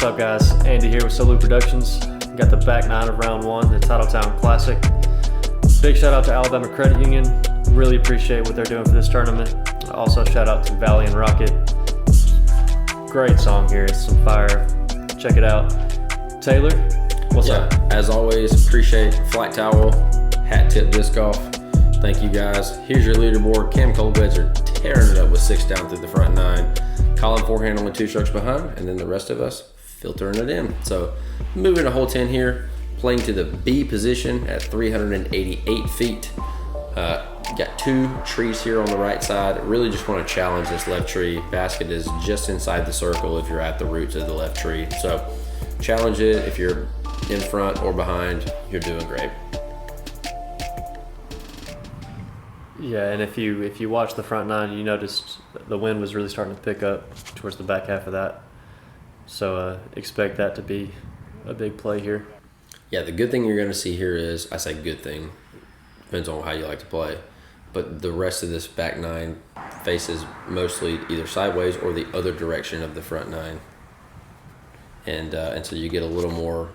up, guys? Andy here with Soblue Productions. Got the back nine of round one, the Titletown Classic. Big shout out to Alabama Credit Union. Really appreciate what they're doing for this tournament. Also shout out to Vally and Rocket. Great song here, it's some fire. Check it out. Taylor, what's up? As always, appreciate FlighTowel, Hat Tip Disc Golf. Thank you guys. Here's your leaderboard. Colglazier tearing it up with 6 down through the front 9. Colin Forehand only 2 strokes behind, and then the rest of us filtering it in. So moving to hole 10 here, playing to the B position at 388 feet. Got 2 trees here on the right side. Really just want to challenge this left tree. Basket is just inside the circle if you're at the roots of the left tree. So challenge it. If you're in front or behind, you're doing great. Yeah, and if you watch the front 9, you noticed the wind was really starting to pick up towards the back half of that. So expect that to be a big play here. Yeah, the good thing you're going to see here is, I say good thing, depends on how you like to play, but the rest of this back 9 faces mostly either sideways or the other direction of the front 9. And so you get a little more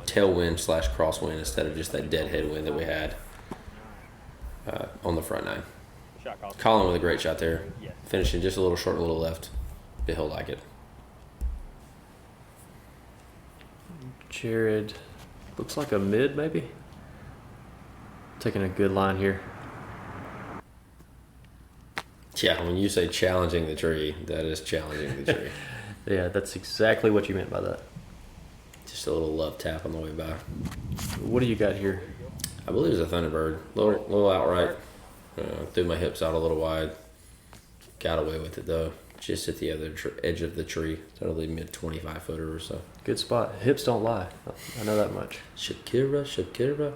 tailwind / crosswind instead of just that dead headwind that we had on the front 9. Colin with a great shot there. Finishing just a little short and a little left. But he'll like it. Jared looks like a mid maybe. Taking a good line here. Yeah, when you say challenging the tree, that is challenging the tree. Yeah, that's exactly what you meant by that. Just a little love tap on the way by. What do you got here? I believe it's a Thunderbird. Little outright. Threw my hips out a little wide. Got away with it though. Just at the other edge of the tree. That'll leave me a 25 footer or so. Good spot. Hips don't lie. I know that much. Shakira.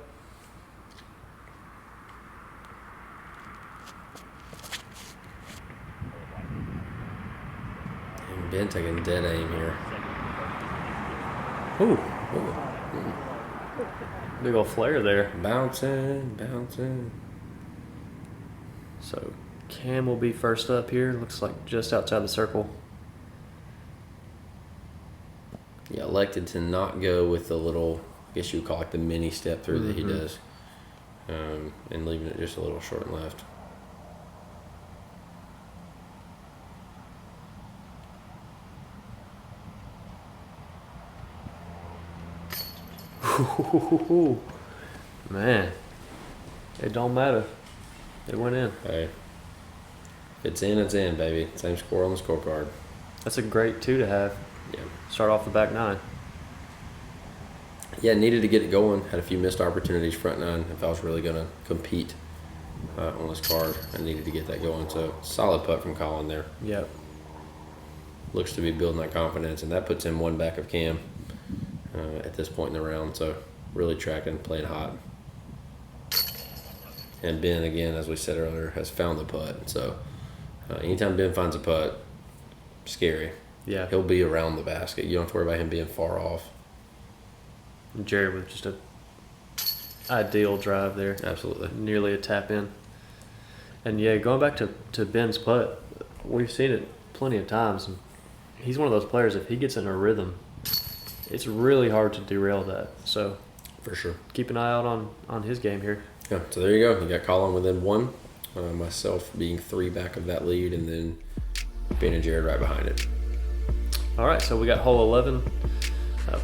And Ben taking dead aim here. Ooh. Big old flare there. Bouncing. So Cam will be first up here. Looks like just outside the circle. Yeah, elected to not go with the little, I guess you would call it the mini step through that he does. And leaving it just a little short and left. Man, it don't matter. It went in. Hey, if it's in, baby. Same score on the scorecard. That's a great 2 to have. Yeah. Start off the back 9. Yeah, needed to get it going. Had a few missed opportunities front 9. If I was really going to compete on this card, I needed to get that going. So solid putt from Colin there. Yep. Looks to be building that confidence, and that puts him 1 back of Cam at this point in the round. So really tracking, playing hot. And Ben, again, as we said earlier, has found the putt. So anytime Ben finds a putt, scary. Yeah. He'll be around the basket. You don't have to worry about him being far off. Jared with just a ideal drive there. Absolutely. Nearly a tap in. And yeah, going back to Ben's putt, we've seen it plenty of times. And he's one of those players, if he gets in a rhythm, it's really hard to derail that. So For sure. keep an eye out on his game here. Yeah, so there you go. You got Colin within 1, myself being 3 back of that lead, and then Ben and Jared right behind it. All right, so we got hole 11,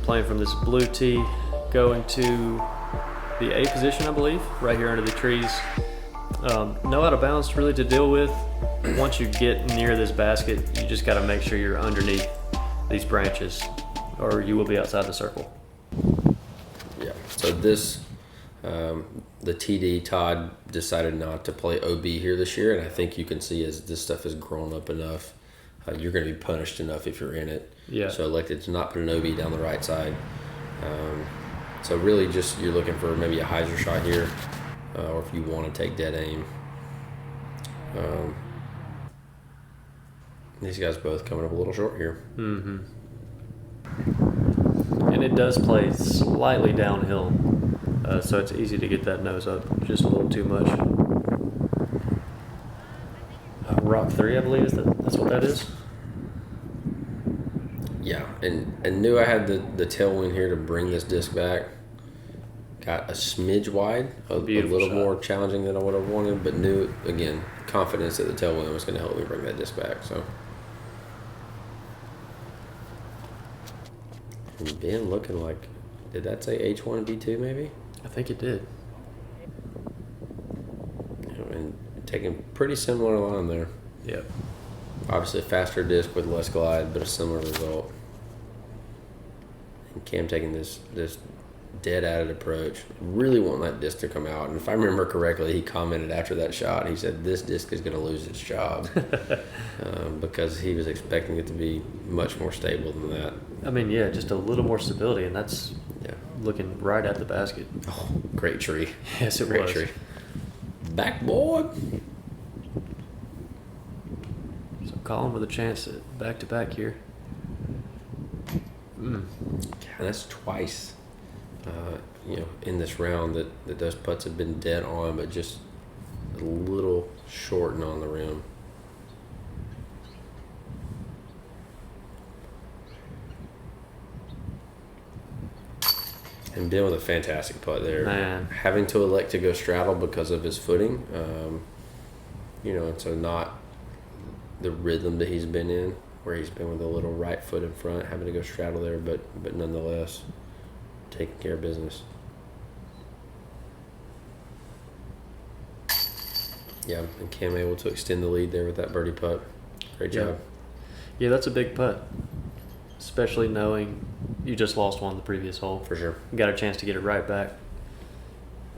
playing from this blue tee, going to the A position, I believe, right here under the trees. No out of bounds really to deal with. Once you get near this basket, you just got to make sure you're underneath these branches, or you will be outside the circle. Yeah, so this, the TD, Todd decided not to play OB here this year, and I think you can see as this stuff has grown up enough, you're going to be punished enough if you're in it. Yeah. So elected to not put an OB down the right side. So really just you're looking for maybe a hyzer shot here, or if you want to take dead aim. These guys both coming up a little short here. Mm-hmm. And it does play slightly downhill, so it's easy to get that nose up just a little too much. Rock 3, I believe, that's what that is. Yeah, and knew I had the tailwind here to bring this disc back. Got a smidge wide, a little shot. more challenging than I would have wanted, but knew, again, confidence that the tailwind was going to help me bring that disc back. So, and Ben looking like, did that say H1B2 maybe? I think it did. And taking pretty similar line there. Yep. Obviously a faster disc with less glide, but a similar result. And Cam taking this dead added approach, really wanting that disc to come out. And if I remember correctly, he commented after that shot, he said this disc is going to lose its job because he was expecting it to be much more stable than that. I mean, yeah, just a little more stability, and that's looking right at the basket. Oh, great tree. Yes, it great was. Tree. Backboard. So Colin with a chance at back-to-back here. God, that's twice. In this round that those putts have been dead on, but just a little short and on the rim. And Ben with a fantastic putt there. Man. Having to elect to go straddle because of his footing, so not the rhythm that he's been in, where he's been with a little right foot in front, having to go straddle there, but nonetheless, taking care of business. Yeah, and Cam able to extend the lead there with that birdie putt. Great job. Yeah, that's a big putt, especially knowing you just lost one the previous hole. For sure. You got a chance to get it right back,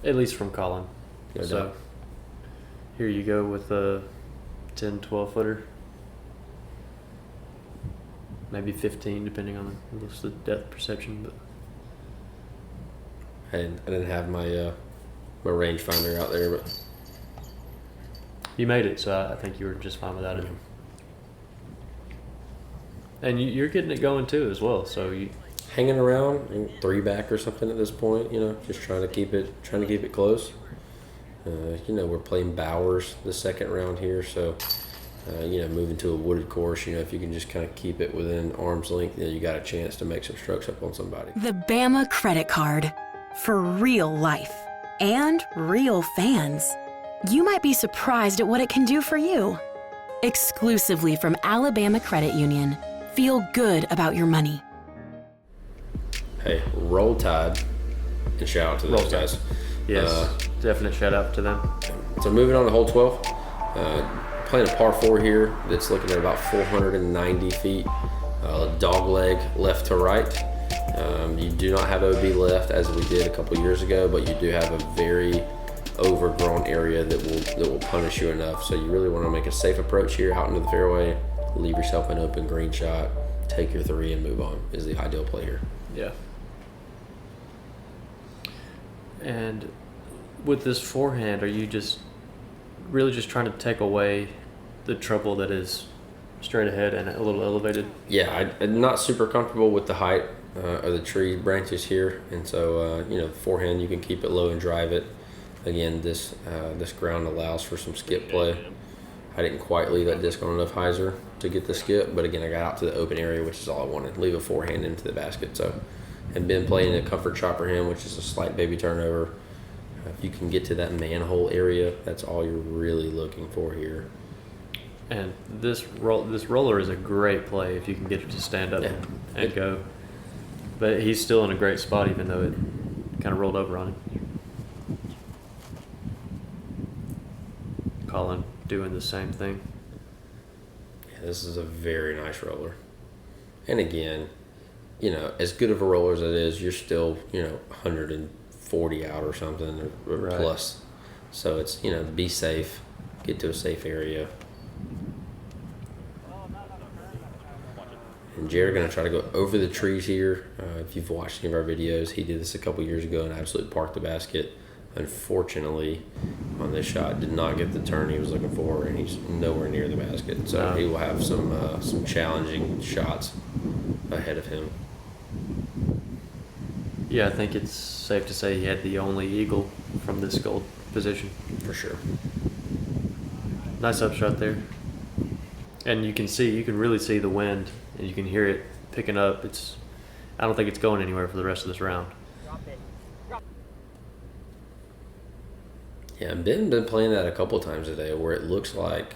at least from Colin. No So doubt. here you go with a 10, 12 footer. Maybe 15, depending on the depth perception. But I didn't have my my rangefinder out there, but you made it, so I think you were just fine without it. And you're getting it going too as well. So you hanging around 3 back or something at this point. Just trying to keep it close. We're playing Bowers the second round here, so moving to a wooded course. If you can just kind of keep it within arm's length, you got a chance to make some strokes up on somebody. The Bama credit card for real life and real fans. You might be surprised at what it can do for you. Exclusively from Alabama Credit Union. Feel good about your money. Hey, Roll Tide, and shout out to those guys. Yes, definite shout out to them. So moving on to hole 12, playing a par 4 here that's looking at about 490 feet, dog leg left to right. You do not have OB left as we did a couple years ago, but you do have a very overgrown area that will punish you enough. So you really want to make a safe approach here out into the fairway, leave yourself an open green shot, take your 3 and move on is the ideal play here. Yeah. And with this forehand, are you just really just trying to take away the trouble that is straight ahead and a little elevated? Yeah, I'm not super comfortable with the height of the tree branches here, and so forehand you can keep it low and drive it. Again, this ground allows for some skip play. I didn't quite leave that disc on enough hyzer to get the skip, but again, I got out to the open area, which is all I wanted. Leave a forehand into the basket. So, and been playing a comfort shot for him, which is a slight baby turnover. If you can get to that manhole area, that's all you're really looking for here. And this roller is a great play if you can get it to stand up and go. But he's still in a great spot, even though it kind of rolled over on him. Colin doing the same thing. Yeah, this is a very nice roller. And again, as good of a roller as it is, you're still, 140 out or something or Right. plus. So it's, be safe, get to a safe area. And Jared going to try to go over the trees here. If you've watched any of our videos, he did this a couple years ago and absolutely parked the basket. Unfortunately, on this shot, did not get the turn he was looking for, and he's nowhere near the basket. So he will have some challenging shots ahead of him. Yeah, I think it's safe to say he had the only eagle from this gold position. For sure. Nice upshot there. And you can really see the wind, and you can hear it picking up. I don't think it's going anywhere for the rest of this round. Yeah, and Ben been playing that a couple times today where it looks like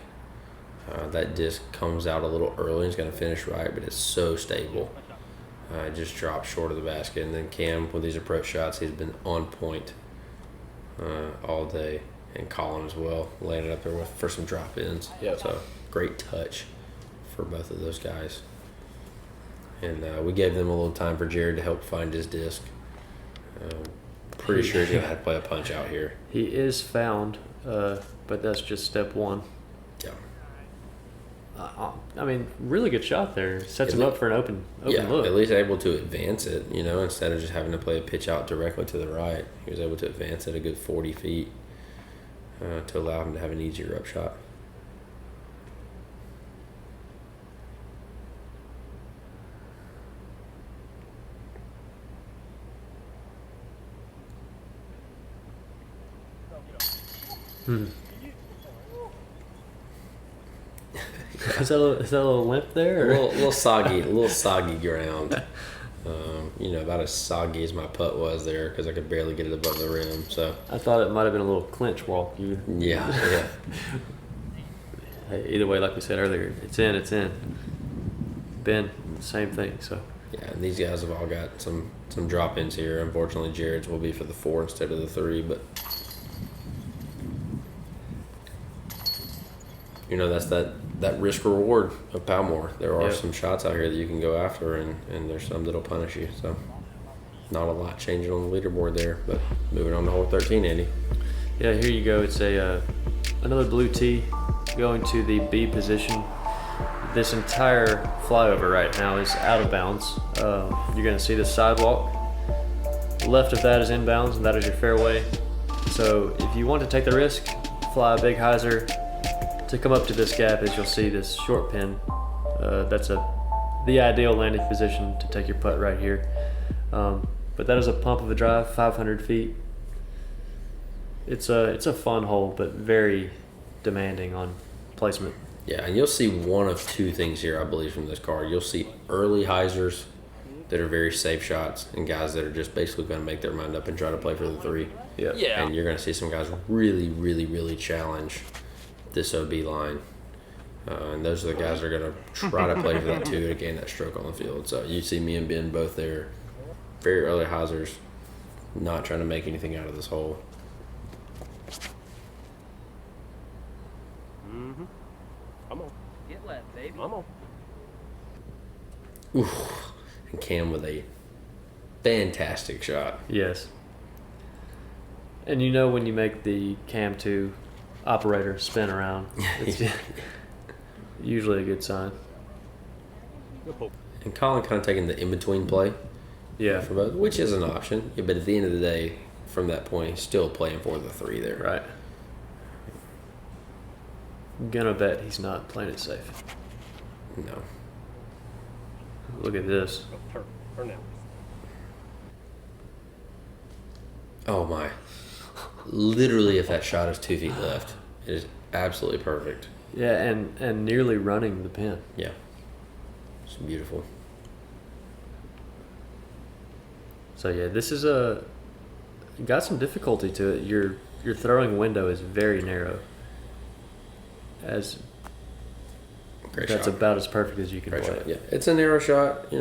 that disc comes out a little early and it's going to finish right, but it's so stable. It just drops short of the basket. And then Cam, with these approach shots, he's been on point all day. And Colin as well, laying it up there for some drop-ins. Yep. So, great touch for both of those guys. And we gave them a little time for Jared to help find his disc. Pretty sure he's going to have to play a punch out here. He is found, but that's just step one. Yeah. I mean, really good shot there. Sets him up for an open look. At least able to advance it, instead of just having to play a pitch out directly to the right. He was able to advance it a good 40 feet to allow him to have an easier up shot. Is that a little limp there? A little soggy ground. About as soggy as my putt was there because I could barely get it above the rim. So I thought it might have been a little clinch walk. Yeah. Hey, either way, like we said earlier, it's in. Ben, same thing. So yeah, and these guys have all got some drop-ins here. Unfortunately, Jared's will be for the 4 instead of the 3, but that's that risk reward of Palmore. There are some shots out here that you can go after, and there's some that'll punish you. So not a lot changing on the leaderboard there, but moving on to hole 13, Andy. Yeah, here you go. It's another blue tee going to the B position. This entire flyover right now is out of bounds. You're going to see the sidewalk. Left of that is inbounds, and that is your fairway. So if you want to take the risk, fly a big hyzer to come up to this gap, as you'll see this short pin. That's the ideal landing position to take your putt right here. But that is a pump of a drive, 500 feet. It's a fun hole, but very demanding on placement. Yeah, and you'll see one of two things here, I believe, from this card. You'll see early hyzers that are very safe shots and guys that are just basically going to make their mind up and try to play for the 3. Yeah. And you're going to see some guys really, really, really challenge this OB line. And those are the guys that are going to try to play for that 2 to gain that stroke on the field. So you see me and Ben both there. Very early hyzers, not trying to make anything out of this hole. Come on. Get left, baby. Come on. Oof. And Cam with a fantastic shot. Yes. And when you make the Cam 2 operator spin around, it's usually a good sign. And Colin kind of taking the in-between play. Yeah. For both, which is an option. Yeah, but at the end of the day, from that point, he's still playing for the 3 there. Right. I'm gonna bet he's not playing it safe. No. Look at this. Turn now. Oh my. Literally, if that shot is 2 feet left, it is absolutely perfect. Yeah, and nearly running the pin. Yeah. It's beautiful. So yeah, this is got some difficulty to it. Your throwing window is very narrow. Great That's shot. about as perfect as you can Great play shot. it. Yeah, it's a narrow shot.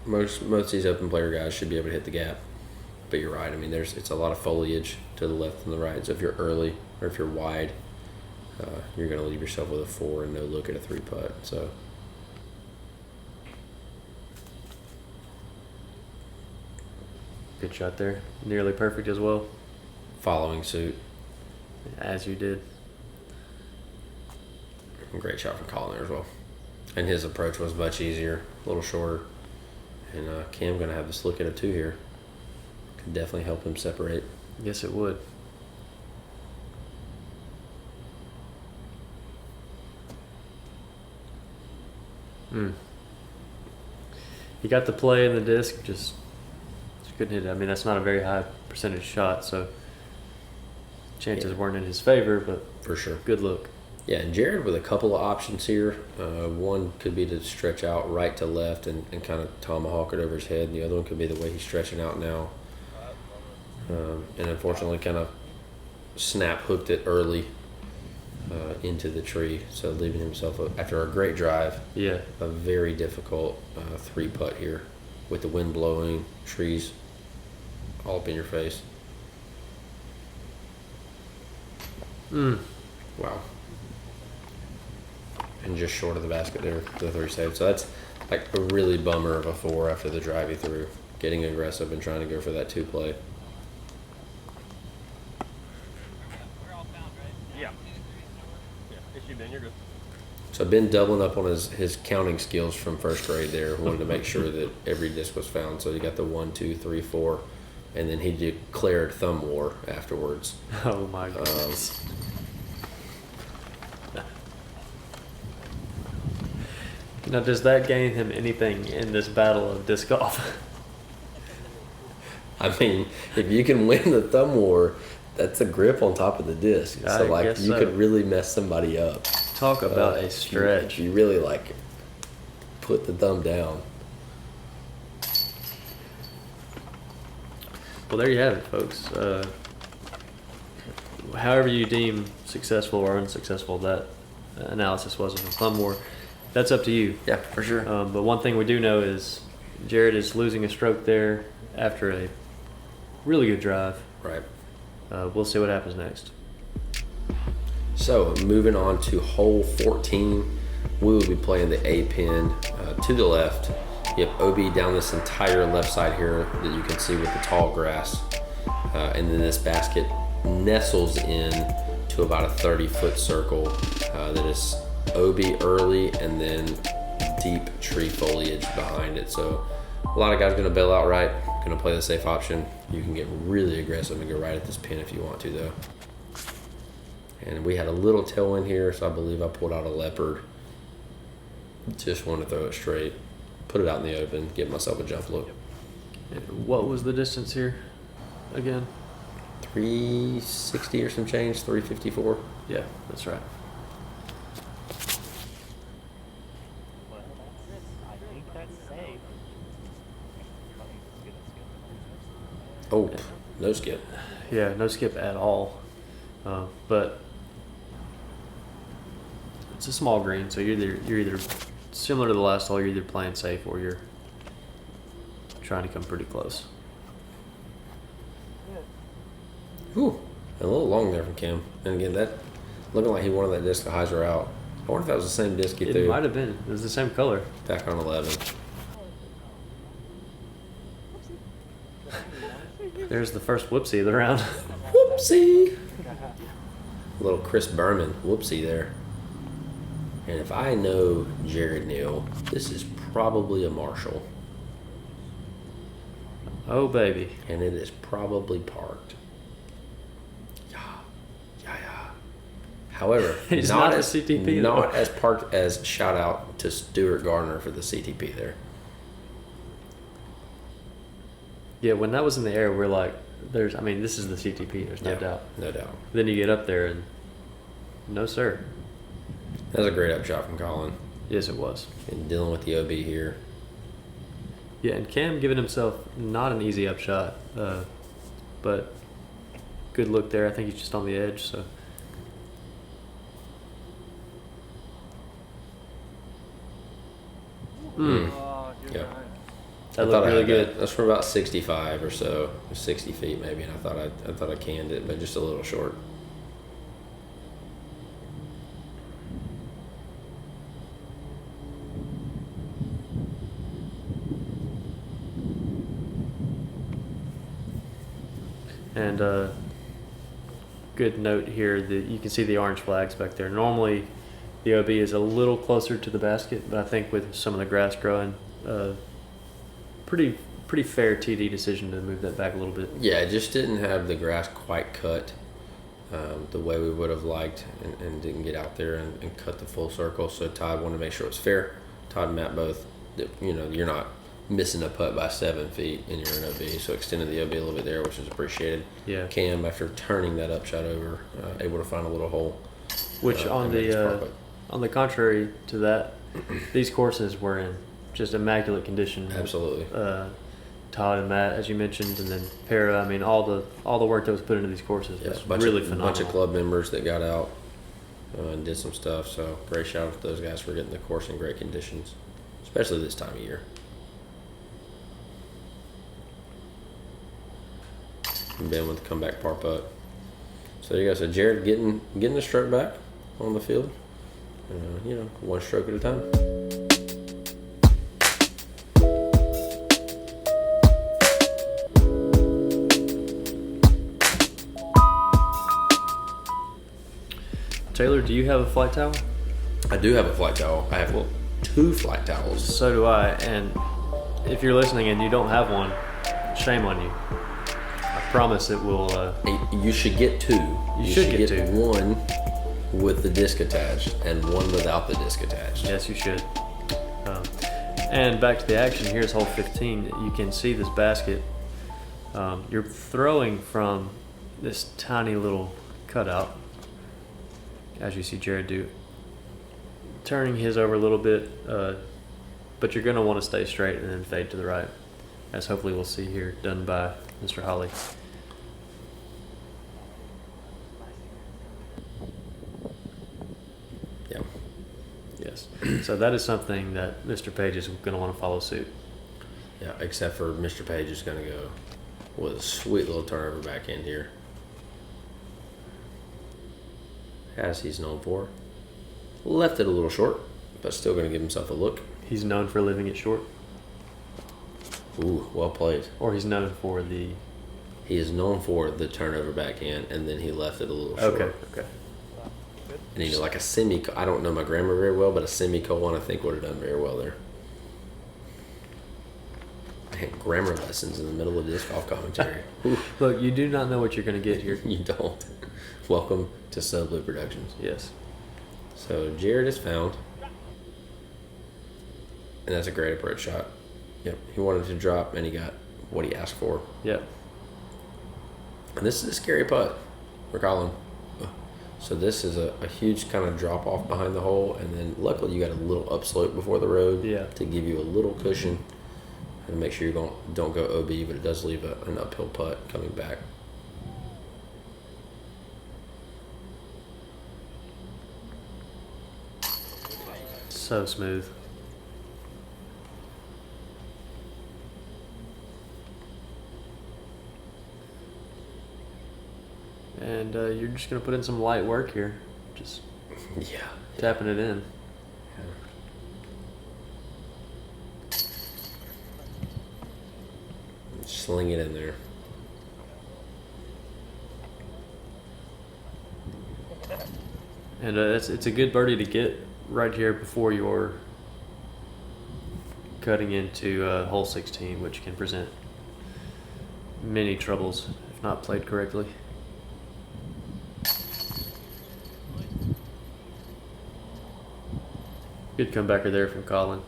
Most of these open player guys should be able to hit the gap. But you're right. I mean, it's a lot of foliage to the left and the right. So if you're early or if you're wide, you're going to leave yourself with a 4 and no look at a 3 putt. So. Good shot there. Nearly perfect as well. Following suit. As you did. Great shot from Colin there as well. And his approach was much easier, a little shorter. And Cam going to have this look at a 2 here. Could definitely help him separate. Yes, it would. He got the play in the disc, just couldn't hit it. I mean, that's not a very high percentage shot, so chances weren't in his favor, but For sure. good look. Yeah, and Jared with a couple of options here. One could be to stretch out right to left and kind of tomahawk it over his head. And the other one could be the way he's stretching out now. And unfortunately kind of snap hooked it early into the tree. So leaving himself, after a great drive, a very difficult 3-putt here with the wind blowing, trees all up in your face. Wow. And just short of the basket there, the 3 saved. So that's like a really bummer of a 4 after the drive he threw. Getting aggressive and trying to go for that 2 play. Yeah. Issue Ben, you're good. So Ben doubling up on his counting skills from first grade there. Wanted to make sure that every disc was found. So he got the 1, 2, 3, 4. And then he declared thumb war afterwards. Oh my goodness. Now, does that gain him anything in this battle of disc golf? I mean, if you can win the thumb war, that's a grip on top of the disc. So, like, you could really mess somebody up. Talk about a stretch. If you really, like, put the thumb down. Well, there you have it, folks. However you deem successful or unsuccessful that analysis was of the thumb war, that's up to you. Yeah, for sure. But one thing we do know is Jared is losing a stroke there after a really good drive. Right. We'll see what happens next. So, moving on to hole 14, we will be playing the A pin to the left. You have OB down this entire left side here that you can see with the tall grass. And then this basket nestles in to about a 30-foot circle that is OB early and then deep tree foliage behind it. So a lot of guys are going to bail out right, going to play the safe option. You can get really aggressive and go right at this pin if you want to, though. And we had a little tailwind here, so I believe I pulled out a leopard. Just want to throw it straight, put it out in the open, give myself a jump look. And what was the distance here again? 360 or some change, 354. Yeah, that's right. I think that's safe. Oh, no skip. Yeah, no skip at all. But it's a small green, so you're either similar to the last hole. You're either playing safe or you're trying to come pretty close. Ooh, a little long there from Kim. And again, that looking like he wanted that disc to hyzer out. I wonder if that was the same disc he threw It might have been. It was the same color. back on 11. There's the first whoopsie of the round. Whoopsie! A little Chris Berman whoopsie there. And if I know Jared Neal, this is probably a Marshall. Oh, baby. And it is probably parked. Yeah. However, He's not the CTP, though. not as parked as shout out to Stuart Garner for the CTP there. Yeah, when that was in the air, we're like, this is the CTP, there's no doubt. No doubt. Then you get up there and no, sir. That was a great upshot from Colin. Yes, it was. And dealing with the OB here. Yeah, and Cam giving himself not an easy upshot, but good look there. I think he's just on the edge, so. Oh, you're Yeah. right. That I thought looked I really had good. that. That's for about 65 or so, 60 feet maybe, and I thought I canned it, but just a little short. And good note here that you can see the orange flags back there. Normally, the OB is a little closer to the basket, but I think with some of the grass growing, pretty fair TD decision to move that back a little bit. Yeah, it just didn't have the grass quite cut the way we would have liked, and didn't get out there and cut the full circle. So Todd wanted to make sure it was fair. Todd and Matt both, you're not missing a putt by 7 feet and you're an OB, so extended the OB a little bit there, which is appreciated. Yeah. Cam, after turning that upshot over, able to find a little hole. Which and make his par putt. on the contrary to that, these courses were in just immaculate condition. Absolutely. Todd and Matt, as you mentioned, and then Para. I mean, all the work that was put into these courses Yeah, was really A phenomenal. bunch of club members that got out and did some stuff. So great shout out to those guys for getting the course in great conditions, especially this time of year. And Ben with the comeback par putt. So there you go. So Jared getting the stroke back on the field. One stroke at a time. Taylor, do you have a flight towel? I do have a flight towel. I have 2 flight towels. So do I. And if you're listening and you don't have one, shame on you. I promise it will. You should get 2. You should get 2. One with the disc attached and one without the disc attached. Yes, you should. And back to the action. Here's hole 15. You can see this basket. You're throwing from this tiny little cutout, as you see Jared do. Turning his over a little bit, but you're going to want to stay straight and then fade to the right, as hopefully we'll see here done by Mr. Holley. Yeah. Yes. So that is something that Mr. Page is going to want to follow suit. Yeah, except for Mr. Page is going to go with a sweet little turnover back end here. As he's known for. Left it a little short, but still going to give himself a look. He's known for leaving it short, Ooh, well played. or he's known for the. He is known for the turnover backhand, and then he left it a little short. Okay. And like a I don't know my grammar very well, but a semicolon I think would have done very well there. Man, grammar lessons in the middle of disc golf commentary. Look, you do not know what you're going to get here. You don't. Welcome to Soblue Productions. Yes. So Jared is found. And that's a great approach shot. Yep. He wanted to drop and he got what he asked for. Yep. And this is a scary putt for Colin. So this is a huge kind of drop off behind the hole, and then luckily you got a little upslope before the road to give you a little cushion and make sure you don't go OB, but it does leave an uphill putt coming back. So smooth. And you're just going to put in some light work here. Just tapping it in. Sling it in there. And it's a good birdie to get right here before you're cutting into hole 16, which can present many troubles if not played correctly. Good comebacker there from Colin.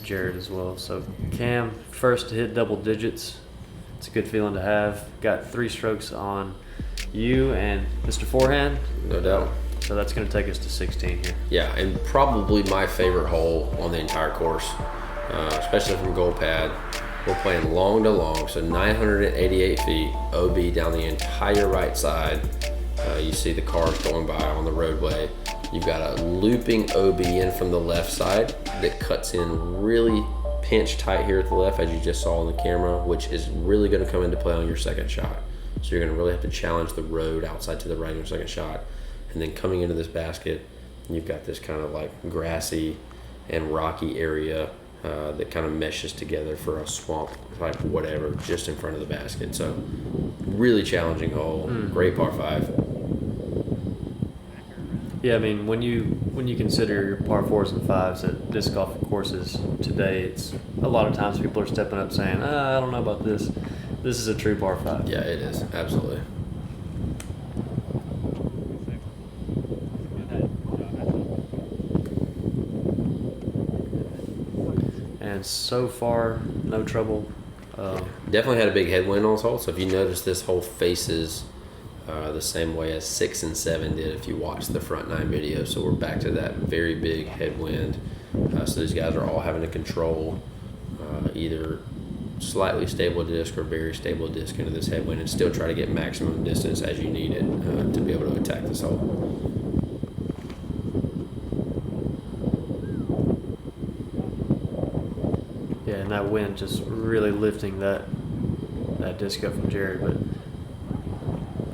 Jared as well. So Cam, first to hit double digits. It's a good feeling to have. Got 3 strokes on you and Mr. Forehand. No doubt. So that's going to take us to 16 here. Yeah, and probably my favorite hole on the entire course, especially from goal pad. We're playing long to long, so 988 feet, OB down the entire right side. You see the cars going by on the roadway. You've got a looping OB in from the left side that cuts in really pinch tight here at the left, as you just saw on the camera, which is really going to come into play on your second shot. So you're going to really have to challenge the road outside to the right on your second shot. And then coming into this basket, you've got this kind of like grassy and rocky area that kind of meshes together for a swamp type whatever just in front of the basket. So really challenging hole. Great par 5. Yeah, I mean, when you consider your par 4s and 5s at disc golf courses today, it's a lot of times people are stepping up saying, I don't know about this. This is a true par 5. Yeah, it is. Absolutely. And so far, no trouble. Definitely had a big headwind on this hole. So if you notice, this hole faces the same way as 6 and 7 did if you watch the front 9 video. So we're back to that very big headwind. So these guys are all having to control either slightly stable disc or very stable disc into this headwind and still try to get maximum distance as you need it to be able to attack this hole. Yeah, and that wind just really lifting that disc up from Jared, but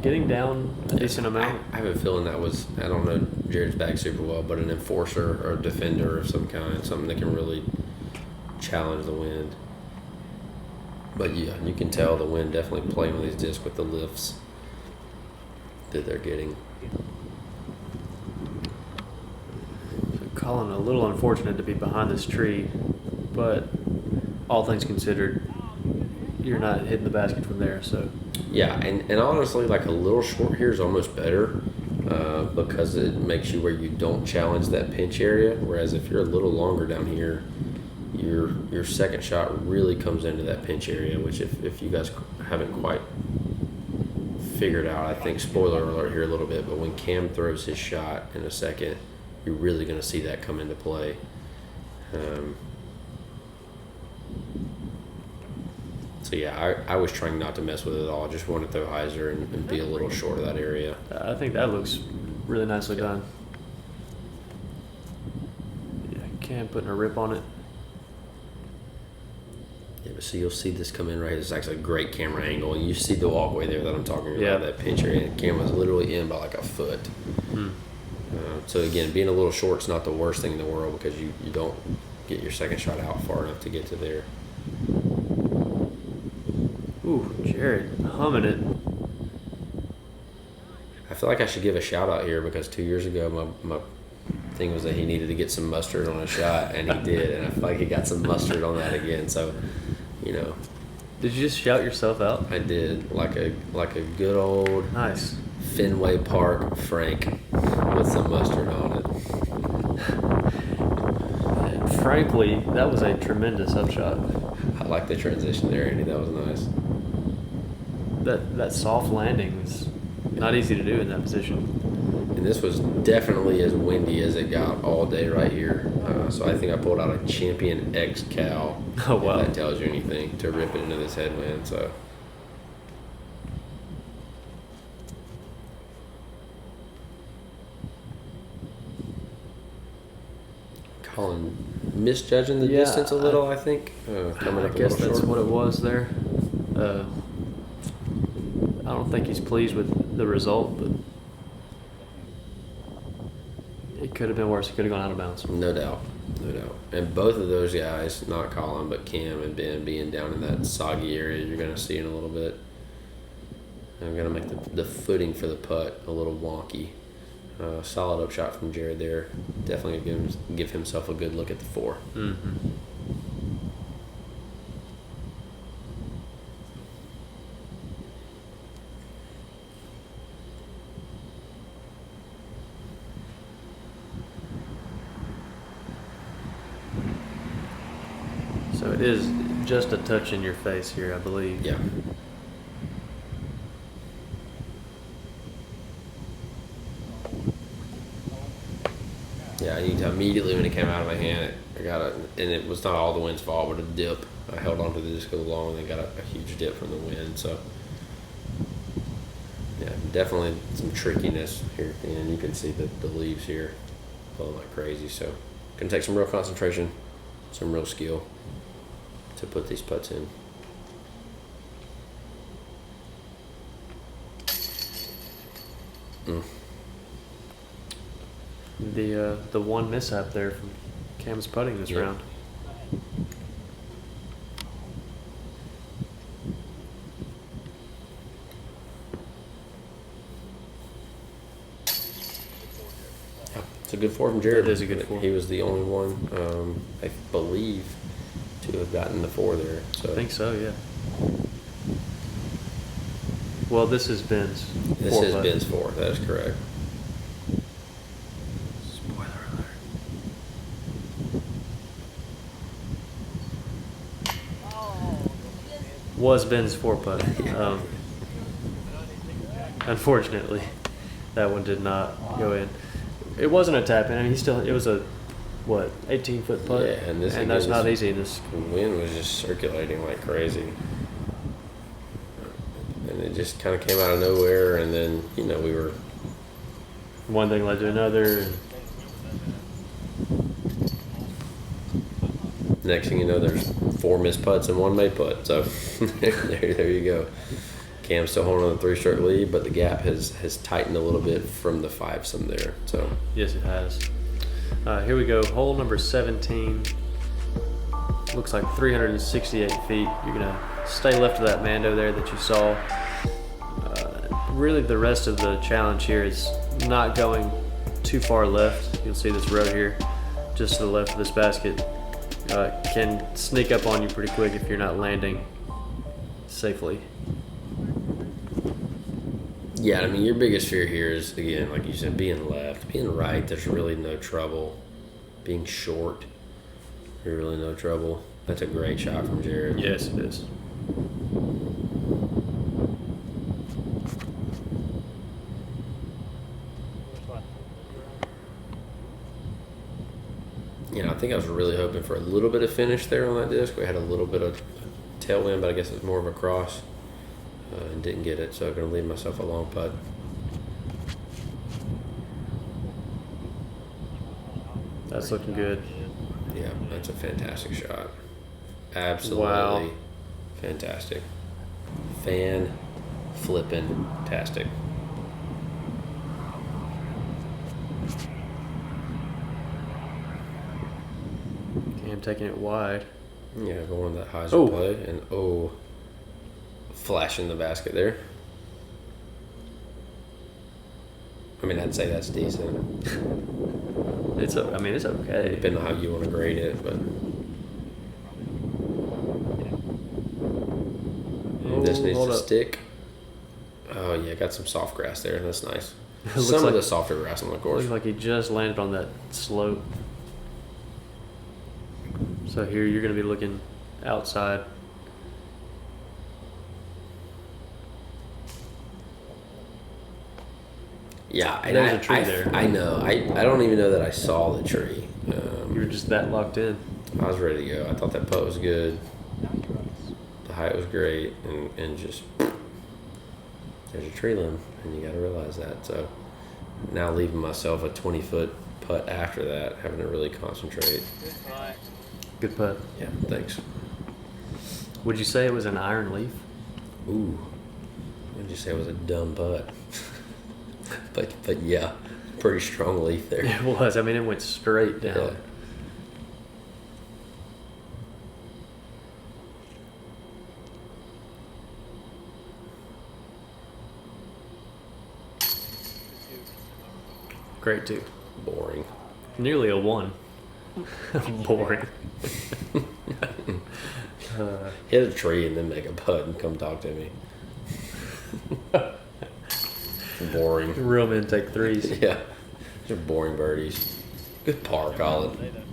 getting down a decent amount. I have a feeling that was, I don't know Jared's bag super well, but an enforcer or a defender of some kind, something that can really challenge the wind. But yeah, you can tell the wind definitely playing with these discs with the lifts that they're getting. Colin, a little unfortunate to be behind this tree, but all things considered, you're not hitting the basket from there, so. Yeah, and honestly, like a little short here is almost better because it makes you where you don't challenge that pinch area. Whereas if you're a little longer down here, your second shot really comes into that pinch area, which if you guys haven't quite figured out, I think, spoiler alert here a little bit, but when Cam throws his shot in a second, you're really going to see that come into play. So yeah, I was trying not to mess with it at all. Just want to throw hyzer and be a little short of that area. I think that looks really nicely done. Yeah, Cam putting a rip on it. Yeah, but so you'll see this come in right here. It's actually a great camera angle. And you see the walkway there that I'm talking about, Yeah. that pinch area. The camera's literally in by like a foot. So again, being a little short's not the worst thing in the world because you don't get your second shot out far enough to get to there. Ooh, Jared humming it. I feel like I should give a shout out here because 2 years ago my thing was that he needed to get some mustard on a shot, and he did, and I feel like he got some mustard on that again. So, you know, Did you just shout yourself out? I did like a good old Nice. Fenway Park Frank with some mustard on it. And frankly, that was a tremendous upshot. I like the transition there, Andy. That was nice. That soft landing is not easy to do in that position. And this was definitely as windy as it got all day right here. So I think I pulled out a Champion X cow. Oh, wow. If that tells you anything, to rip it into this headwind. So. Colin misjudging the distance a little, I think. Coming I up a guess little that's short. what it was there. I don't think he's pleased with the result, but it could have been worse. It could have gone out of bounds. No doubt. No doubt. And both of those guys, not Colin, but Cam and Ben, being down in that soggy area you're going to see in a little bit. I'm going to make the footing for the putt a little wonky. Solid upshot from Jared there. Definitely give himself a good look at the 4. Mm-hmm. So it is just a touch in your face here, I believe. Yeah. Yeah, immediately when it came out of my hand, and it was not all the wind's fault, but a dip. I held onto the disc a little long and then got a huge dip from the wind. So, yeah, definitely some trickiness here at the end. You can see the leaves here blowing like crazy. So, gonna take some real concentration, some real skill to put these putts in. The one mishap there from Cam's putting this round. It's a good 4 from Jared. It is a good 4. He was the only one, I believe, to have gotten the 4 there. So I think so, yeah. Well, this is Ben's. this 4 is putt. Ben's 4. That is correct. Spoiler alert. Was Ben's 4 putt. unfortunately, that one did not go in. It wasn't a tap in. I mean, it was a, what, 18-foot putt? Yeah, and this that's not easy in this. The wind was just circulating like crazy. And it just kind of came out of nowhere, and then, you know, we were... One thing led to another. Next thing you know, there's 4 missed putts and 1 made putt. So there you go. Cam's still holding on the 3-stroke lead, but the gap has tightened a little bit from the 5-some there. So Yes, it has. Here we go. Hole number 17. Looks like 368 feet. You're gonna stay left of that Mando there that you saw. Really, the rest of the challenge here is not going too far left. You'll see this road here, just to the left of this basket. Can sneak up on you pretty quick if you're not landing safely. yeah, I mean, your biggest fear here is, again, like you said, being left. Being right, there's really no trouble. Being short, there's really no trouble. That's a great shot from Jared. Yes, it is. You know, I think I was really hoping for a little bit of finish there on that disc. We had a little bit of tailwind, but I guess it was more of a cross. And didn't get it, so I'm going to leave myself a long putt. That's looking good. Yeah, that's a fantastic shot. Absolutely Wow. fantastic. Flippin'-tastic. Cam taking it wide. Yeah, going that high Oh. play, and flashing the basket there. I mean, I'd say that's decent. It's okay. Depending on how you want to grade it, but this needs hold to up. stick. Oh yeah, got some soft grass there. That's nice. It looks Some like- of the softer grass on the course. Looks like he just landed on that slope. So here you're going to be looking outside. Yeah, and There's a tree there. I know. I don't even know that I saw the tree. You were just that locked in. I was ready to go. I thought that putt was good. The height was great, and just there's a tree limb, and you got to realize that. So now leaving myself a 20-foot putt after that, having to really concentrate. Good putt. Yeah, thanks. Would you say it was an iron leaf? Ooh, I'd just say it was a dumb putt. but yeah, pretty strong leaf there. It was. I mean, it went straight down. Yeah. Great too. Boring. Nearly a 1. Boring. Hit a tree and then make a putt and come talk to me. Boring. Real men take 3s. Yeah, they're boring birdies. Good par, Colin.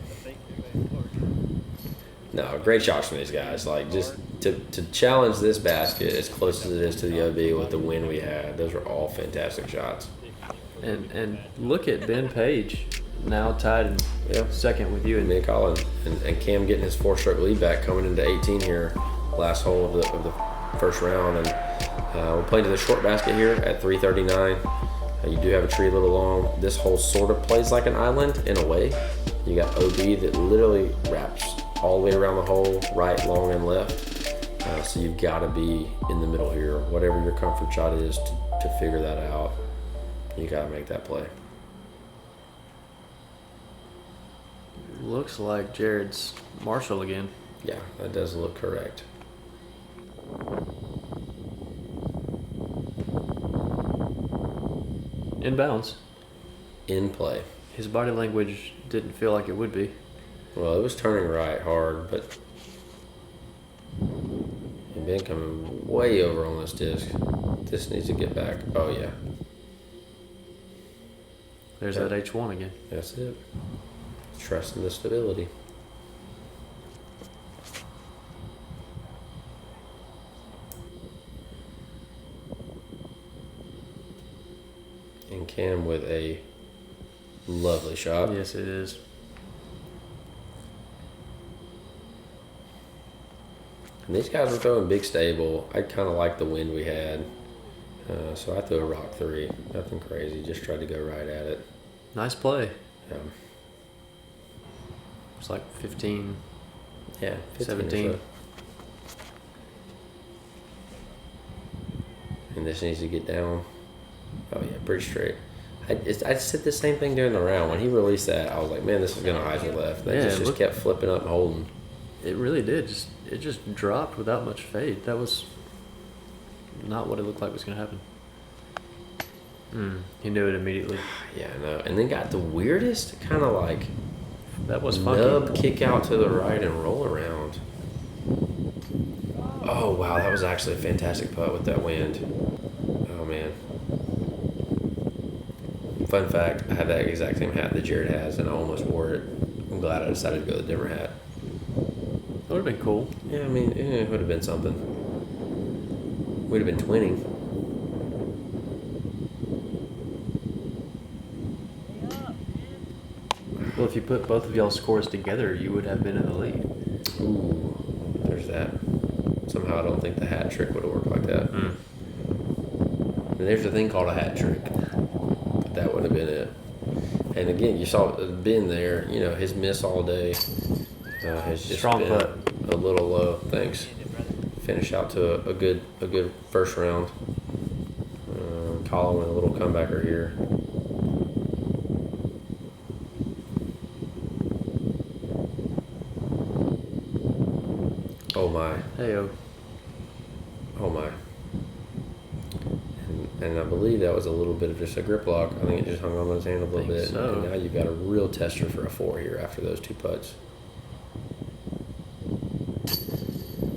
No, great shots from these guys. Like, just to challenge this basket as close as it is to the OB with the win we had, those are all fantastic shots. And look at Ben Page, now tied in Yeah. second with you. Me and Colin, and Cam getting his 4-stroke lead back coming into 18 here, last hole of the first round, and we're playing to the short basket here at 339. You do have a tree a little long. This hole sort of plays like an island in a way. You got OB that literally wraps all the way around the hole, right, long, and left. So you've got to be in the middle here. Whatever your comfort shot is to figure that out, you got to make that play. Looks like Jared's Marshall again. Yeah, that does look correct. Inbounds. In play. His body language didn't feel like it would be. Well, it was turning right hard, but you've been coming way over on this disc. This needs to get back. Oh, yeah. There's Yeah. that H1 again. That's it. Trusting the stability. Cam with a lovely shot. Yes, it is. And these guys were throwing big stable. I kind of like the wind we had. So I threw a rock 3. Nothing crazy. Just tried to go right at it. Nice play. Um, It's like 15. yeah, 15 or 17. so. And this needs to get down. Oh yeah, pretty straight. I said the same thing during the round. When he released that, I was like, man, this is gonna ice left. That Yeah, just look- kept flipping up and holding. It really did. It just dropped without much fade. That was not what it looked like was going to happen. He knew it immediately. Yeah, I know. And then got the weirdest kind of like That was funky. nub kick out to the right and roll around. Oh wow, that was actually a fantastic putt with that wind. Oh man. Fun fact, I have that exact same hat that Jared has, and I almost wore it. I'm glad I decided to go with a different hat. That would have been cool. Yeah, I mean, it would have been something. We'd have been twinning. Well, if you put both of y'all's scores together, you would have been in the lead. Ooh, there's that. Somehow I don't think the hat trick would have worked like that. And there's a thing called a hat trick. But that would have been it. And again, you saw Ben there. You know, his miss all day has just Strong been putt. a little low. Thanks. Finish out to a good first round. Colin with a little comebacker here. Oh my. Hey-o. Oh my. And I believe that was a little bit of just a grip lock. I think it just hung on his hand a little Think bit. so. And now you've got a real tester for a 4 here after those 2 putts.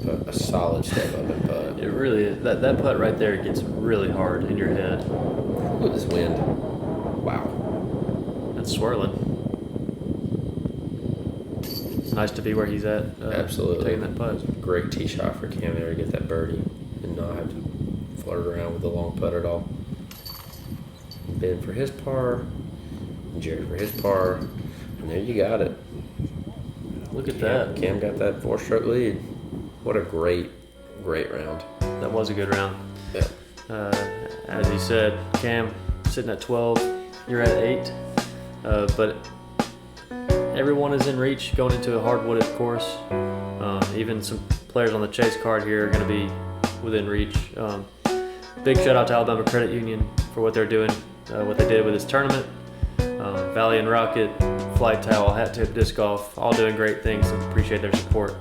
But a solid step up and putt. It really is. That putt right there gets really hard in your head. Look at this wind. Wow. That's swirling. It's nice to be where he's at. Absolutely. Taking that putt. Great tee shot for Cam there to get that birdie and not have to flirt around with the long putt at all. Ben for his par, Jared for his par, and there you got it. Look at that. Cam got that 4-stroke lead. What a great round. That was a good round. Yeah. As he said, Cam sitting at 12, you're at 8. But everyone is in reach going into a hard-wooded course. Even some players on the chase card here are going to be within reach. Big shout out to Alabama Credit Union for what they're doing, what they did with this tournament. Vally and Rocket, FlighTowel, Hat Tip Disc Golf, all doing great things, and appreciate their support.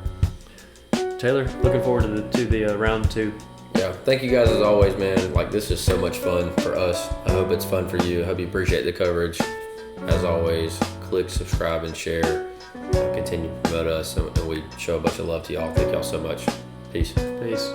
Taylor, looking forward to the round 2. Yeah, thank you guys as always, man. Like, this is so much fun for us. I hope it's fun for you. I hope you appreciate the coverage. As always, click subscribe and share. Continue to promote us, and we show a bunch of love to y'all. Thank y'all so much. Peace. Peace.